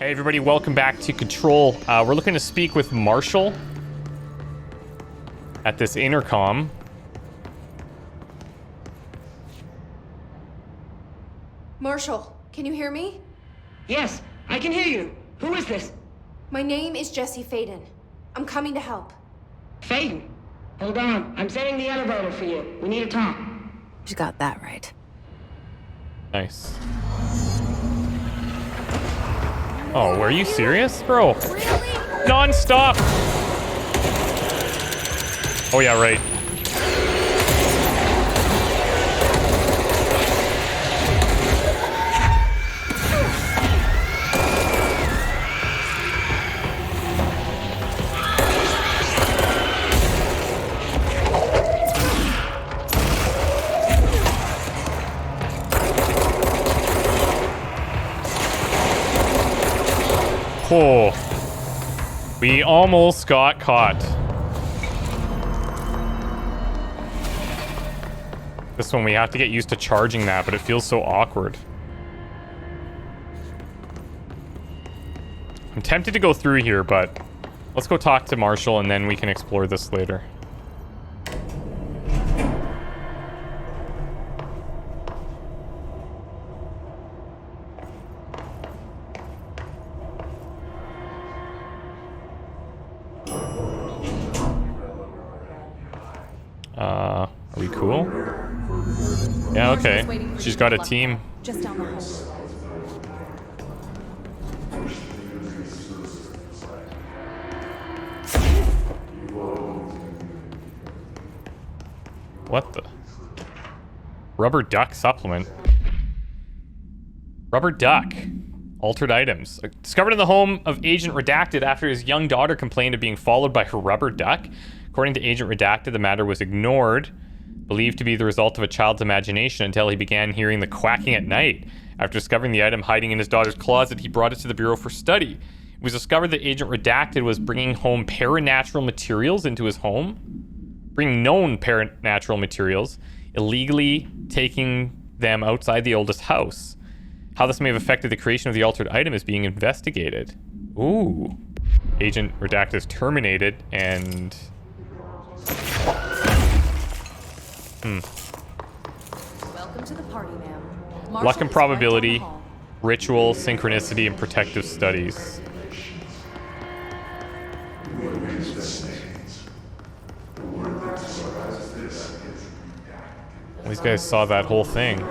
Hey everybody, welcome back to Control. We're looking to speak with Marshall at this intercom. Marshall, can you hear me? Yes, I can hear you. Who is this? My name is Jesse Faden. I'm coming to help. Faden. Hold on. I'm sending the elevator for you. We need to talk. You got that right. Nice. Oh, are you serious, bro? Really? Non-stop. Oh yeah, right. Oh, we almost got caught. This one we have to get used to charging that, but it feels so awkward. I'm tempted to go through here, but let's go talk to Marshall and then we can explore this later. Are we cool? Yeah, okay. She's got a team. Just down the hall. What the? Rubber duck supplement. Rubber duck. Altered items. Discovered in the home of Agent Redacted after his young daughter complained of being followed by her rubber duck. According to Agent Redacted, the matter was ignored, believed to be the result of a child's imagination until he began hearing the quacking at night. After discovering the item hiding in his daughter's closet, he brought it to the Bureau for study. It was discovered that Agent Redacted was bringing home paranatural materials into his home, bringing known paranatural materials, illegally taking them outside the oldest house. How this may have affected the creation of the altered item is being investigated. Ooh. Agent Redacted is terminated and... Welcome to the party, ma'am. Luck and probability, ritual, synchronicity, and protective studies. These guys saw that whole thing.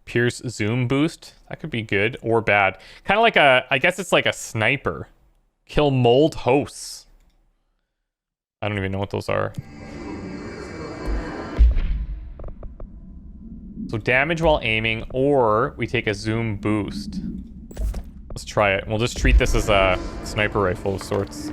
Pierce zoom boost. That could be good or bad. Kind of like a, I guess it's like a sniper. Kill mold hosts. I don't even know what those are. So damage while aiming, or we take a zoom boost. Let's try it. We'll just treat this as a sniper rifle of sorts.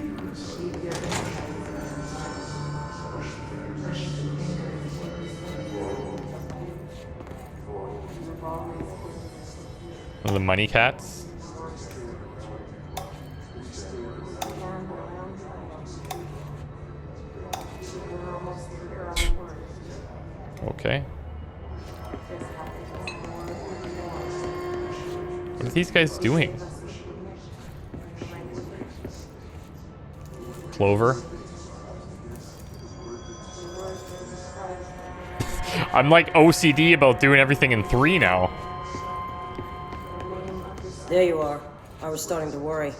The money cats. Okay. What are these guys doing? Clover. I'm like OCD about doing everything in 3 now. There you are. I was starting to worry.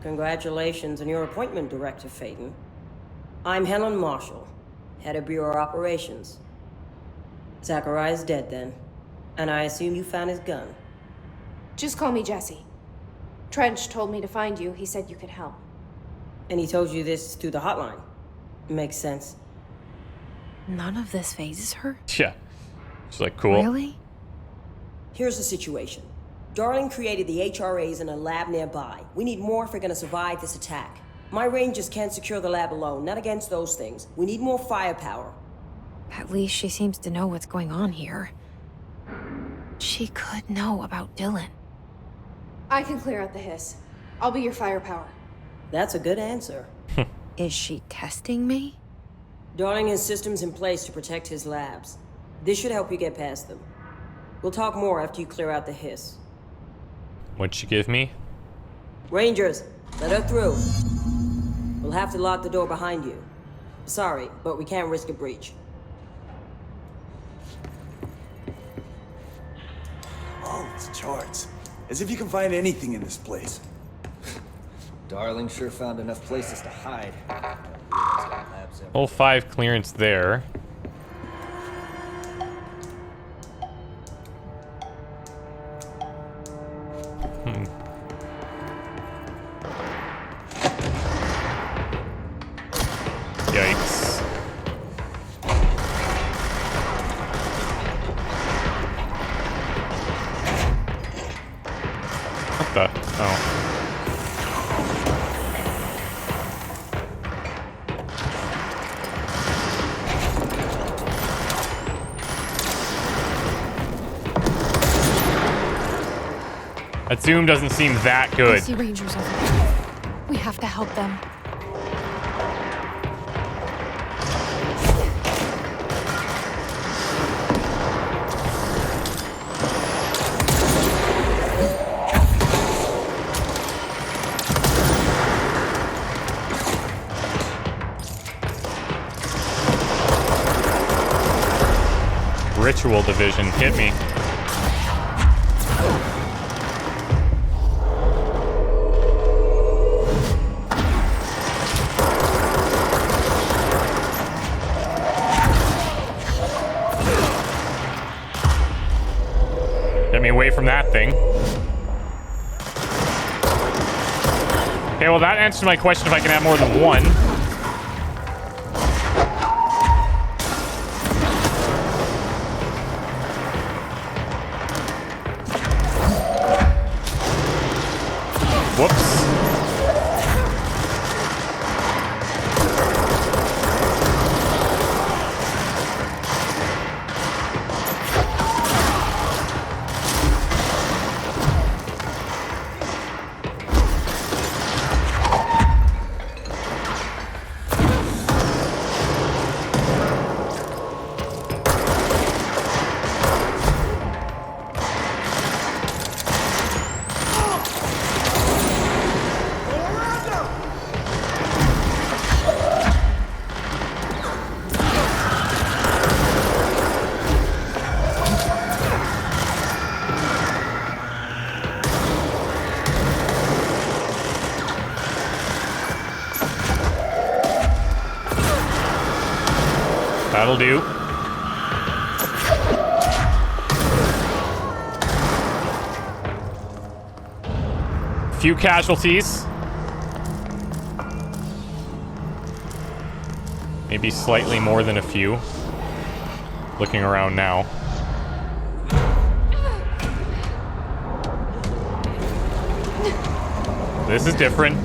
Congratulations on your appointment, Director Faden. I'm Helen Marshall, head of Bureau Operations. Zachariah's dead then, and I assume you found his gun. Just call me Jesse. Trench told me to find you. He said you could help. And he told you this through the hotline. Makes sense. None of this phases her? Yeah. She's like, cool. Really? Here's the situation. Darling created the HRAs in a lab nearby. We need more if we're gonna survive this attack. My rangers can't secure the lab alone, not against those things. We need more firepower. At least she seems to know what's going on here. She could know about Dylan. I can clear out the hiss. I'll be your firepower. That's a good answer. Is she testing me? Darling has systems in place to protect his labs. This should help you get past them. We'll talk more after you clear out the hiss. What'd she give me? Rangers, let her through. We'll have to lock the door behind you. Sorry, but we can't risk a breach. Oh, it's charts. As if you can find anything in this place. Darling sure found enough places to hide. Labs everywhere. Level 5 clearance there. Yikes. What the? Oh. That zoom doesn't seem that I good. see rangers over there. We have to help them. Ritual division hit me. Get me away from that thing. Okay, well that answers my question if I can have more than one. Whoops. That'll do. Few casualties. Maybe slightly more than a few. Looking around now. This is different.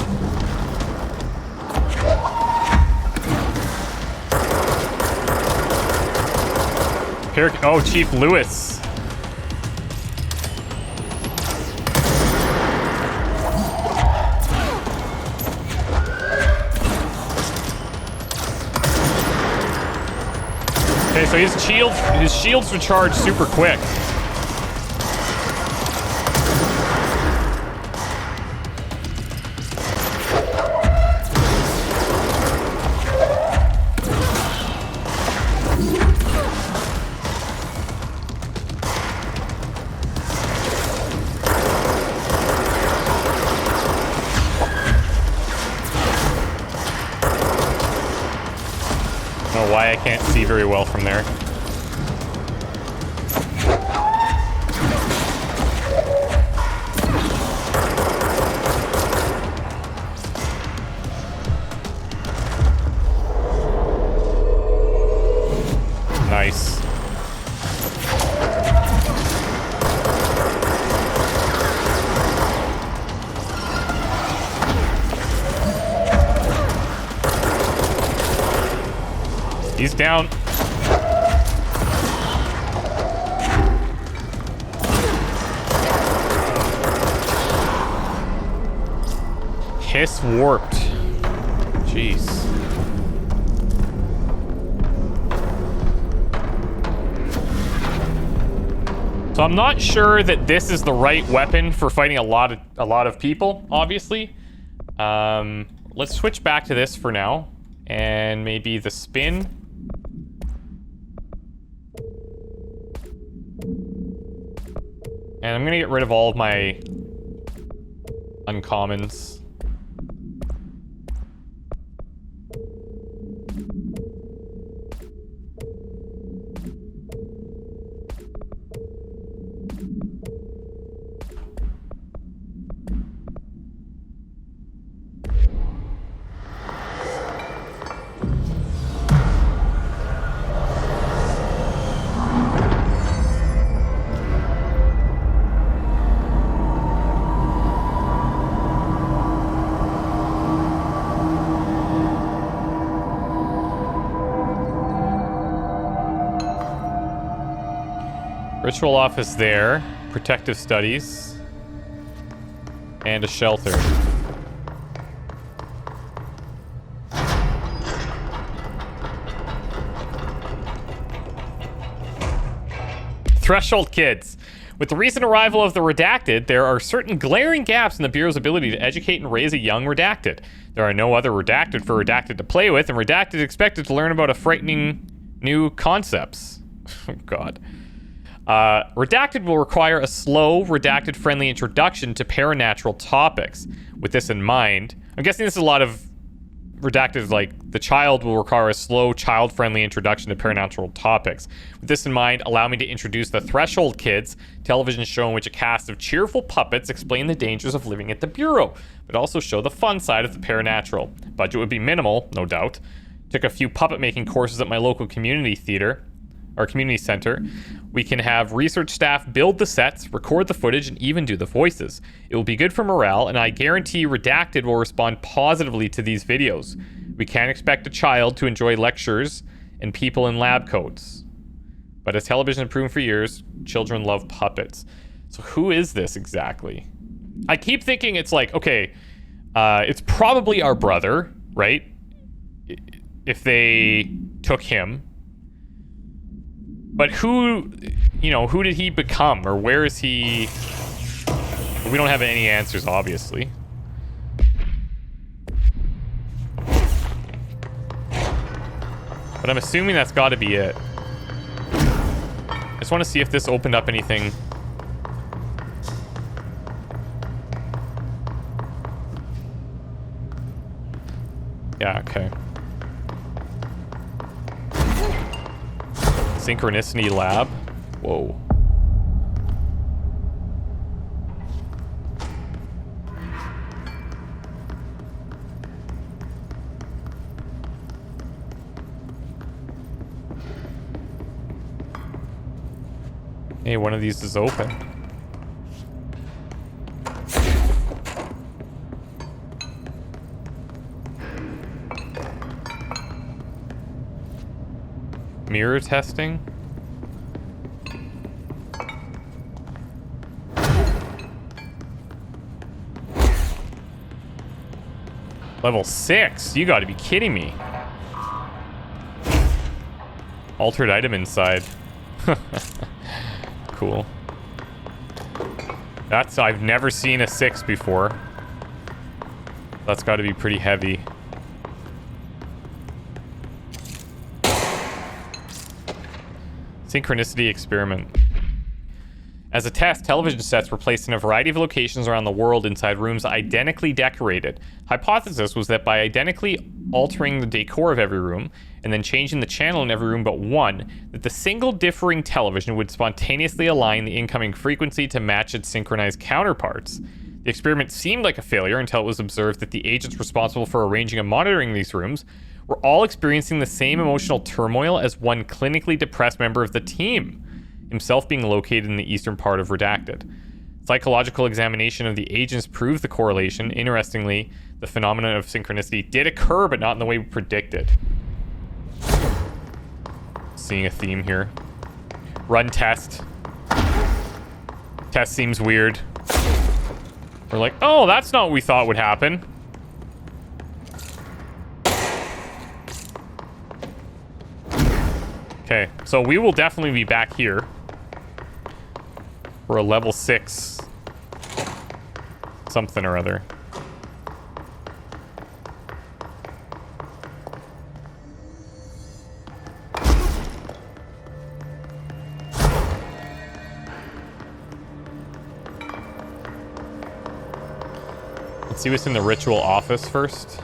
Oh, Chief Lewis. Okay, so his shields recharge super quick. Why I can't see very well from there. Nice. down. Hiss warped. Jeez. So I'm not sure that this is the right weapon for fighting a lot of people, obviously. Let's switch back to this for now. And maybe the spin. And I'm gonna get rid of all of my uncommons. Ritual office there, protective studies, and a shelter. Threshold kids. With the recent arrival of the Redacted, there are certain glaring gaps in the Bureau's ability to educate and raise a young Redacted. There are no other Redacted for Redacted to play with, and Redacted is expected to learn about a frightening new concepts. Oh, God. Redacted will require a slow, Redacted-friendly introduction to paranatural topics. With this in mind, I'm guessing this is a lot of Redacted, like, the child will require a slow, child-friendly introduction to paranatural topics. With this in mind, allow me to introduce the Threshold Kids, television show in which a cast of cheerful puppets explain the dangers of living at the Bureau, but also show the fun side of the paranatural. Budget would be minimal, no doubt. Took a few puppet-making courses at my local community theater, or community center. We can have research staff build the sets, record the footage, and even do the voices. It will be good for morale, and I guarantee Redacted will respond positively to these videos. We can't expect a child to enjoy lectures and people in lab coats. But as television has proven for years, children love puppets. So who is this exactly? I keep thinking it's like, okay, it's probably our brother, right? If they took him. But who, you know, who did he become? Or where is he? We don't have any answers, obviously. But I'm assuming that's got to be it. I just want to see if this opened up anything. Yeah, okay. Synchronicity Lab. Whoa. Hey, one of these is open. Mirror testing. Level 6? You gotta be kidding me. Altered item inside. Cool. That's, I've never seen a 6 before. That's gotta be pretty heavy. Synchronicity experiment. As a test, television sets were placed in a variety of locations around the world inside rooms identically decorated. Hypothesis was that by identically altering the decor of every room and then changing the channel in every room but one, that the single differing television would spontaneously align the incoming frequency to match its synchronized counterparts. The experiment seemed like a failure until it was observed that the agents responsible for arranging and monitoring these rooms were all experiencing the same emotional turmoil as one clinically depressed member of the team, himself being located in the eastern part of Redacted. Psychological examination of the agents proved the correlation. Interestingly, the phenomenon of synchronicity did occur, but not in the way we predicted. seeing a theme here. Run test. Test seems weird. We're like, oh, that's not what we thought would happen. Okay, so we will definitely be back here for a level 6 something or other. Let's see what's in the ritual office first.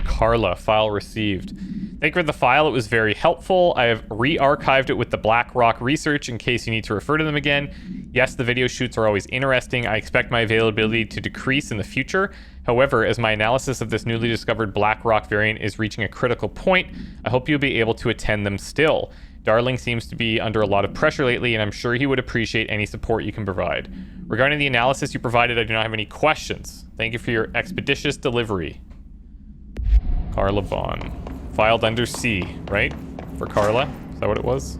Carla, file received. Thank you for the file. It was very helpful. I have re-archived it with the BlackRock research in case you need to refer to them again. Yes, the video shoots are always interesting. I expect my availability to decrease in the future. However, as my analysis of this newly discovered BlackRock variant is reaching a critical point, I hope you'll be able to attend them still. Darling seems to be under a lot of pressure lately, and I'm sure he would appreciate any support you can provide. Regarding the analysis you provided, I do not have any questions. Thank you for your expeditious delivery. Carla Vaughn. Filed under C, right? For Carla? Is that what it was?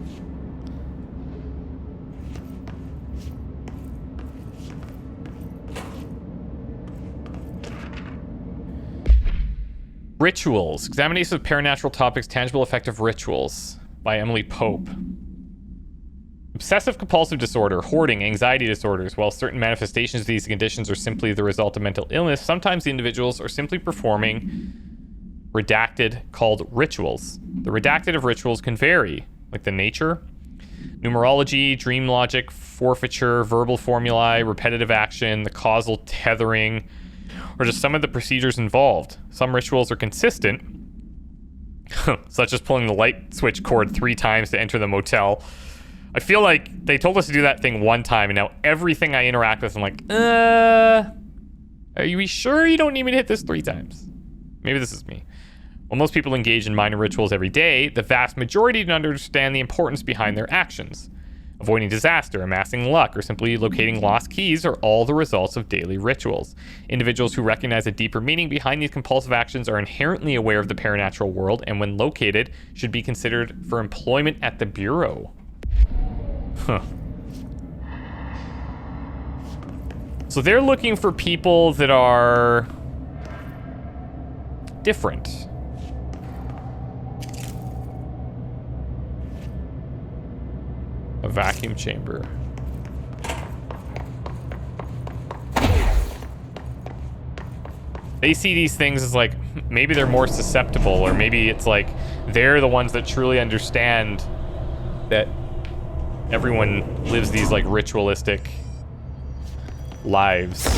Rituals. Examination of Paranatural Topics, Tangible Effective Rituals by Emily Pope. Obsessive compulsive disorder, hoarding, anxiety disorders. While certain manifestations of these conditions are simply the result of mental illness, sometimes the individuals are simply performing redacted called rituals. The redacted of rituals can vary, like the nature, numerology, dream logic, forfeiture, verbal formulae, repetitive action, the causal tethering, or just some of the procedures involved. Some rituals are consistent, such as pulling the light switch cord 3 times to enter the motel. I feel like they told us to do that thing one time, and now everything I interact with, I'm like, are you sure you don't need me to hit this 3 times? Maybe this is me. While most people engage in minor rituals every day, the vast majority don't understand the importance behind their actions. Avoiding disaster, amassing luck, or simply locating lost keys are all the results of daily rituals. Individuals who recognize a deeper meaning behind these compulsive actions are inherently aware of the paranatural world, and when located, should be considered for employment at the Bureau. Huh. So they're looking for people that are different. A vacuum chamber. They see these things as like, maybe they're more susceptible, or maybe it's like they're the ones that truly understand that everyone lives these like ritualistic lives.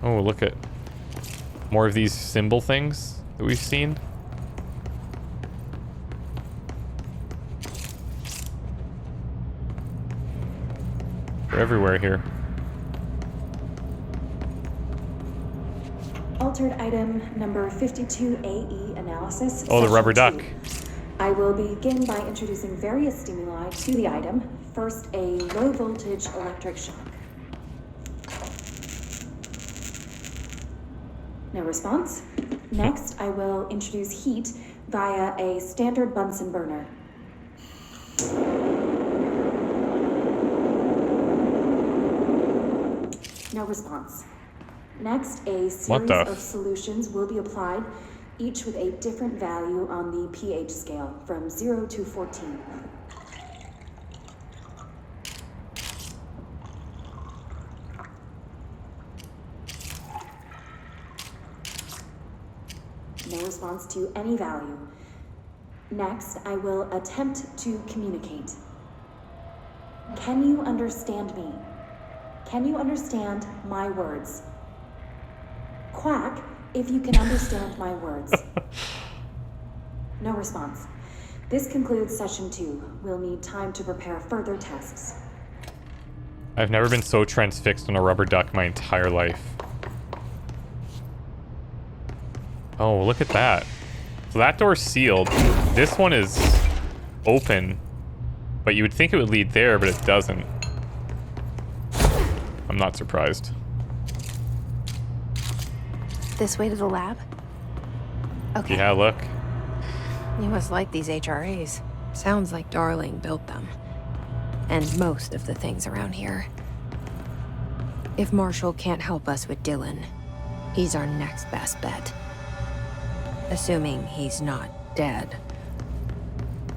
Oh, look at more of these symbol things that we've seen. They're everywhere here. Altered item number 52AE analysis. Oh, the rubber duck. 2. I will begin by introducing various stimuli to the item. First, a low voltage electric shock. No response. Next, I will introduce heat via a standard Bunsen burner. No response. Next, a series of solutions will be applied, each with a different value on the pH scale from 0 to 14. No response to any value. Next, I will attempt to communicate. can you understand me? Can you understand my words? Quack if you can understand my words. No response. This concludes session 2. We'll need time to prepare further tests. I've never been so transfixed on a rubber duck my entire life. Oh, look at that. So that door's sealed. This one is open. But you would think it would lead there, but it doesn't. I'm not surprised. This way to the lab? Okay. Yeah, look. You must like these HRAs. Sounds like Darling built them. And most of the things around here. If Marshall can't help us with Dylan, he's our next best bet. Assuming he's not dead.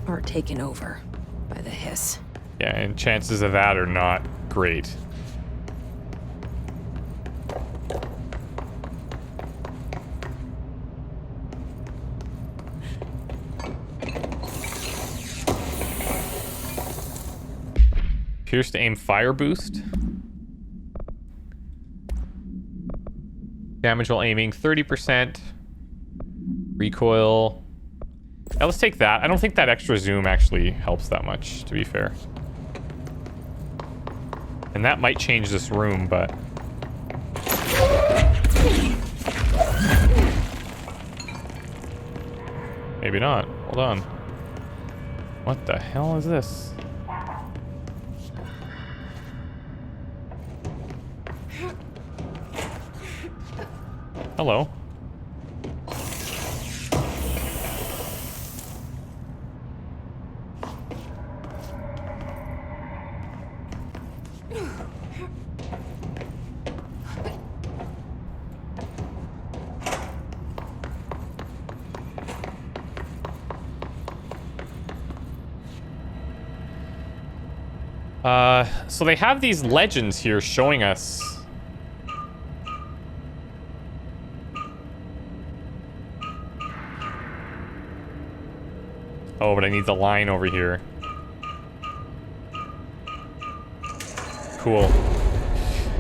Or taken over by the hiss. Yeah, and chances of that are not great. Appears to aim fire boost. Damage while aiming 30%. Recoil. Yeah, let's take that. I don't think that extra zoom actually helps that much, to be fair. And that might change this room, but... maybe not. Hold on. What the hell is this? Hello. So they have these legends here showing us. Oh, but I need the line over here. Cool.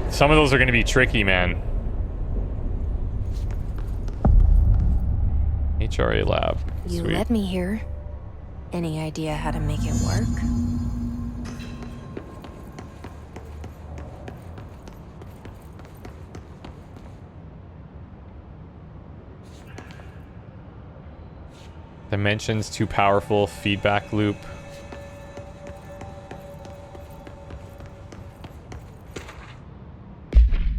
Some of those are going to be tricky, man. HRA Lab. You Sweet. led me here. Any idea how to make it work? Dimensions too powerful. Feedback loop.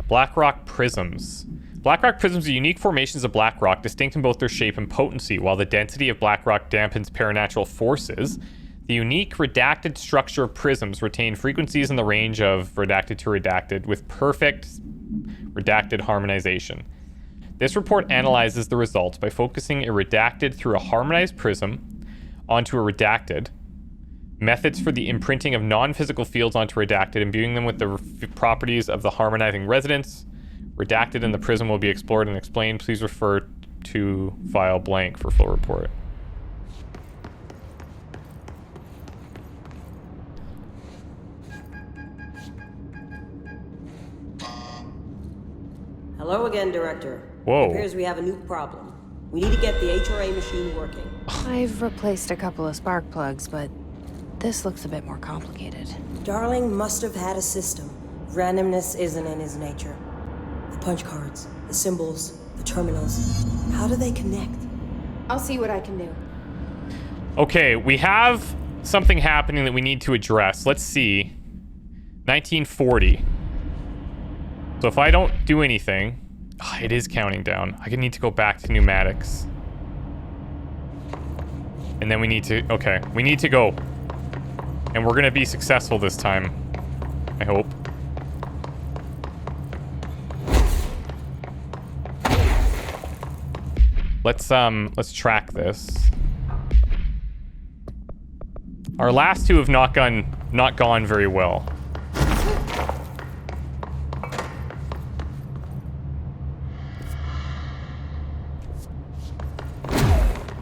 Blackrock prisms. Blackrock prisms are unique formations of blackrock, distinct in both their shape and potency. While the density of blackrock dampens paranatural forces, the unique redacted structure of prisms retain frequencies in the range of redacted to redacted with perfect redacted harmonization. This report analyzes the results by focusing a redacted through a harmonized prism onto a redacted, methods for the imprinting of non-physical fields onto redacted, imbuing them with the properties of the harmonizing resonance. Redacted in the prism will be explored and explained. Please refer to file blank for full report. Hello again, Director. Whoa. It appears we have a new problem. We need to get the HRA machine working. I've replaced a couple of spark plugs, but this looks a bit more complicated. Darling must have had a system. Randomness isn't in his nature. The punch cards, the symbols, the terminals. How do they connect? I'll see what I can do. Okay, we have something happening that we need to address. Let's see. 1940. So if I don't do anything... oh, it is counting down. I need to go back to pneumatics. And then we need to... okay, we need to go. And we're gonna be successful this time. I hope. Let's track this. Our last two have not gone very well.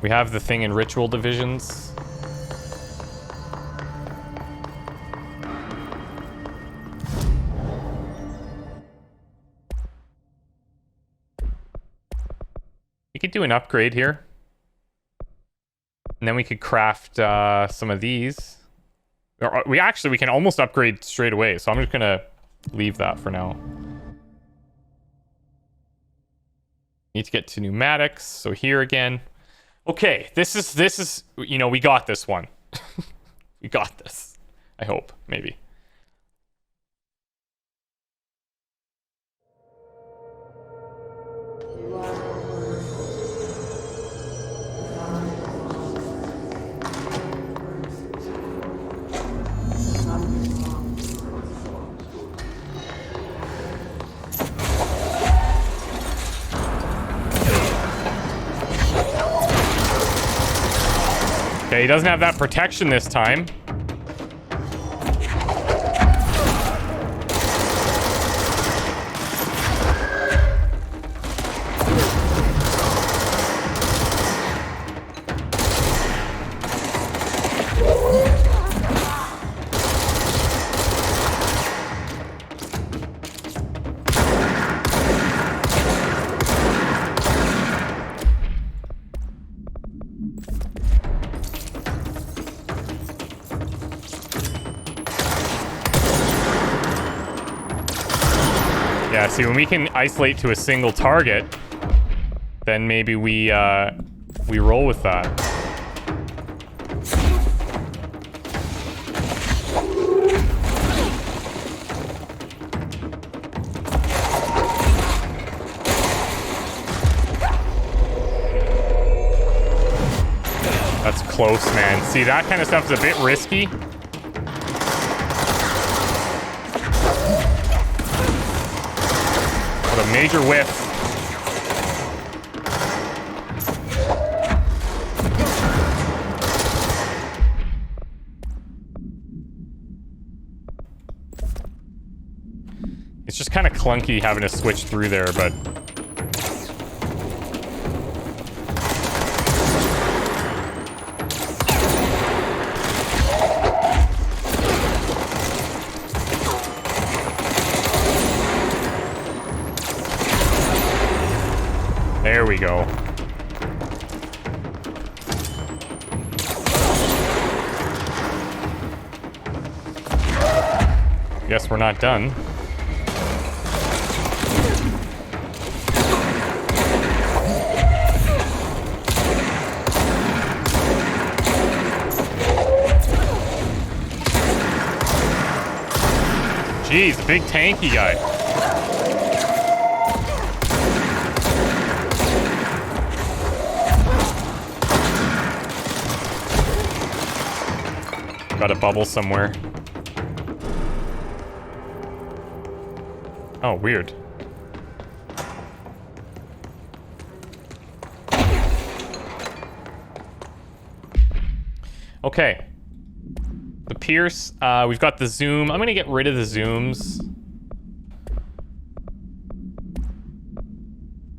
We have the thing in ritual divisions. could do an upgrade here. And then we could craft some of these. Or we can almost upgrade straight away. So I'm just going to leave that for now. Need to get to pneumatics. So here again. Okay, this is you know, we got this one. We got this. I hope, maybe. Okay, he doesn't have that protection this time. Yeah, see, when we can isolate to a single target, then maybe we roll with that. That's close, man. See, that kind of stuff is a bit risky. What a major whiff. It's just kind of clunky having to switch through there, but... There we go. Guess we're not done. Jeez, big tanky guy. Got a bubble somewhere. Oh, weird. Okay. The Pierce, we've got the zoom. I'm gonna get rid of the zooms.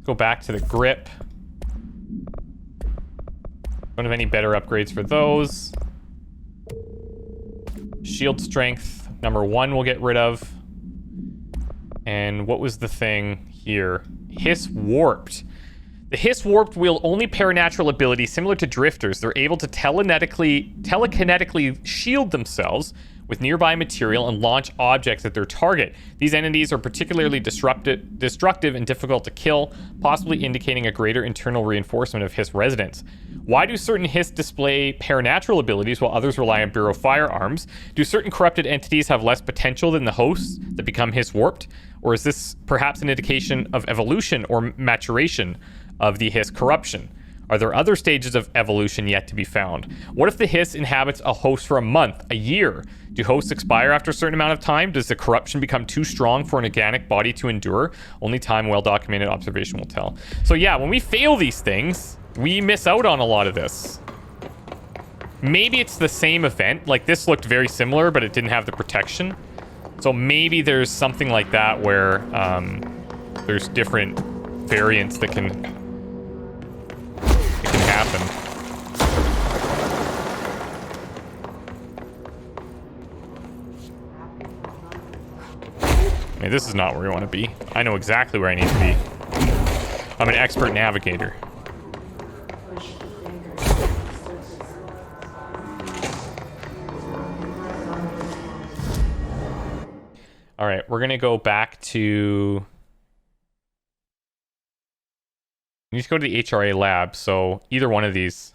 Go back to the grip. Don't have any better upgrades for those. Shield strength, number 1 we'll get rid of. And what was the thing here? Hiss warped. The Hiss warped wield only paranatural abilities similar to drifters. They're able to telekinetically shield themselves with nearby material and launch objects at their target. These entities are particularly destructive and difficult to kill, possibly indicating a greater internal reinforcement of Hiss residents. Why do certain Hiss display paranatural abilities while others rely on Bureau firearms? Do certain corrupted entities have less potential than the hosts that become Hiss warped? Or is this perhaps an indication of evolution or maturation of the Hiss corruption? Are there other stages of evolution yet to be found? What if the Hiss inhabits a host for a month, a year? Do hosts expire after a certain amount of time? Does the corruption become too strong for an organic body to endure? Only time, well-documented observation will tell. So yeah, when we fail these things, we miss out on a lot of this. Maybe it's the same event. Like, this looked very similar, but it didn't have the protection. So maybe there's something like that where there's different variants that can happen. I mean, this is not where we want to be. I know exactly where I need to be. I'm an expert navigator. All right, we're gonna go back to. We need to go to the HRA lab. So either one of these.